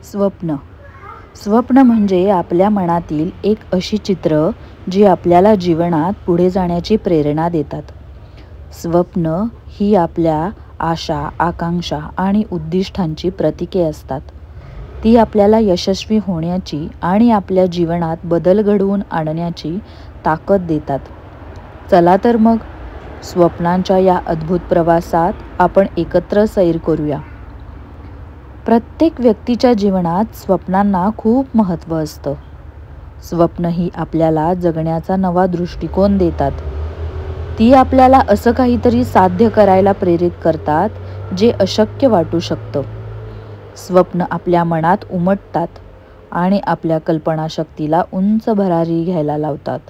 स्वप्न स्वप्न म्हणजे आपल्या मनातील एक अशी चित्र जी आपल्याला जीवनात पुढे जाण्याची प्रेरणा देतात. स्वप्न ही आपल्या आशा, आकांक्षा आणि उद्दिष्टांची प्रतीके असतात. ती आपल्याला यशस्वी होण्याची आणि आपल्या जीवनात बदल घडवून आणण्याची ताकद देतात. चला तर मग स्वप्नांच्या या अद्भुत प्रवासात आपण एकत्र सैर करूया. प्रत्येक व्यक्तीच्या जीवनात स्वप्नांना खूप महत्त्व असतं. स्वप्न ही आपल्याला जगण्याचा नवा दृष्टिकोन देतात. ती आपल्याला असं काहीतरी साध्य करायला प्रेरित करतात जे अशक्य वाटू शकतं. स्वप्न आपल्या मनात उमटतात आणि आपल्या कल्पनाशक्तीला उंच भरारी घ्यायला लावतात.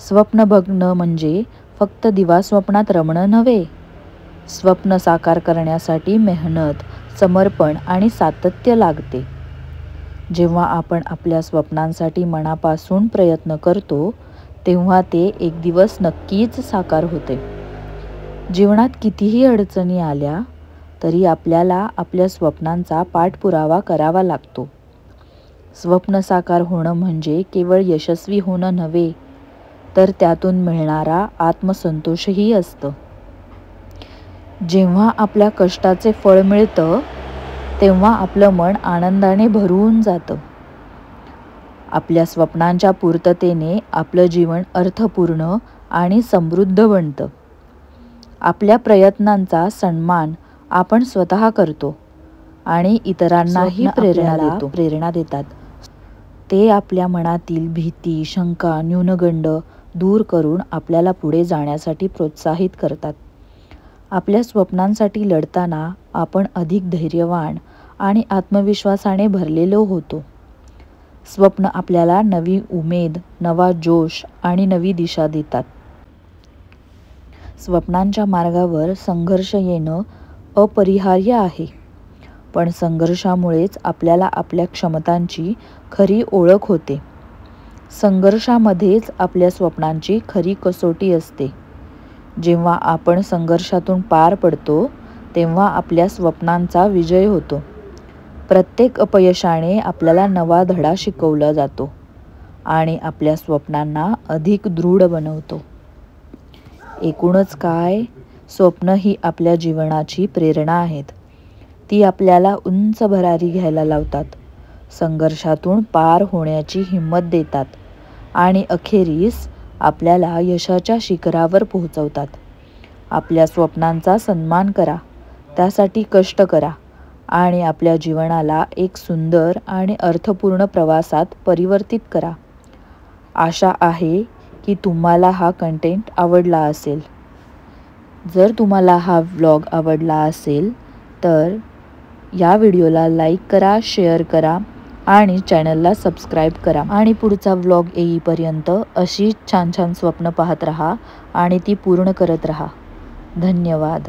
स्वप्न बघणं म्हणजे फक्त दिवास्वप्नात रमणं नव्हे. स्वप्न साकार करण्यासाठी मेहनत, समर्पण आणि सातत्य लागते. जेव्हा आपण आपल्या स्वप्नांसाठी मनापासून प्रयत्न करतो, तेव्हा ते एक दिवस नक्कीच साकार होते. जीवनात कितीही अडचणी आल्या तरी आपल्याला आपल्या स्वप्नांचा पाठपुरावा करावा लागतो. स्वप्न साकार होणं म्हणजे केवळ यशस्वी होणं नव्हे, तर त्यातून मिळणारा आत्मसंतोषही असतं. जेव्हा आपल्या कष्टाचे फळ मिळतं, तेव्हा आपलं मन आनंदाने भरून जातं. आपल्या स्वप्नांच्या पूर्ततेने आपलं जीवन अर्थपूर्ण आणि समृद्ध बनतं. आपल्या प्रयत्नांचा सन्मान आपण स्वतः करतो आणि इतरांनाही प्रेरणा देतात. ते आपल्या मनातील भीती, शंका, न्यूनगंड दूर करून आपल्याला पुढे जाण्यासाठी प्रोत्साहित करतात. आपल्या स्वप्नांसाठी लढताना आपण अधिक धैर्यवान आणि आत्मविश्वासाने भरलेलो होतो. स्वप्न आपल्याला नवी उमेद, नवा जोश आणि नवी दिशा देतात. स्वप्नांच्या मार्गावर संघर्ष येणं अपरिहार्य आहे, पण संघर्षामुळेच आपल्याला आपल्या क्षमतांची खरी ओळख होते. संघर्षामध्येच आपल्या स्वप्नांची खरी कसोटी असते. जेव्हा आपण संघर्षातून पार पडतो, तेव्हा आपल्या स्वप्नांचा विजय होतो. प्रत्येक अपयशाने आपल्याला नवा धडा शिकवला जातो आणि आपल्या स्वप्नांना अधिक दृढ बनवतो. एकूणच काय, स्वप्न ही आपल्या जीवनाची प्रेरणा आहेत. ती आपल्याला उंच भरारी घ्यायला लावतात, संघर्षातून पार होण्याची हिंमत देतात आणि अखेरीस आपल्याला यशाच्या शिखरावर पोहोचवतात. आपल्या स्वप्नांचा सन्मान करा, त्यासाठी कष्ट करा आणि आपल्या जीवनाला एक सुंदर आणि अर्थपूर्ण प्रवासात परिवर्तित करा. आशा आहे की तुम्हाला हा कंटेंट आवडला असेल. जर तुम्हाला हा व्लॉग आवडला असेल तर या व्हिडिओला लाईक करा, शेअर करा आणि चॅनलला सबस्क्राईब करा. आणि पुढचा व्लॉग येईपर्यंत अशी छान छान स्वप्न पाहत राहा आणि ती पूर्ण करत राहा. धन्यवाद.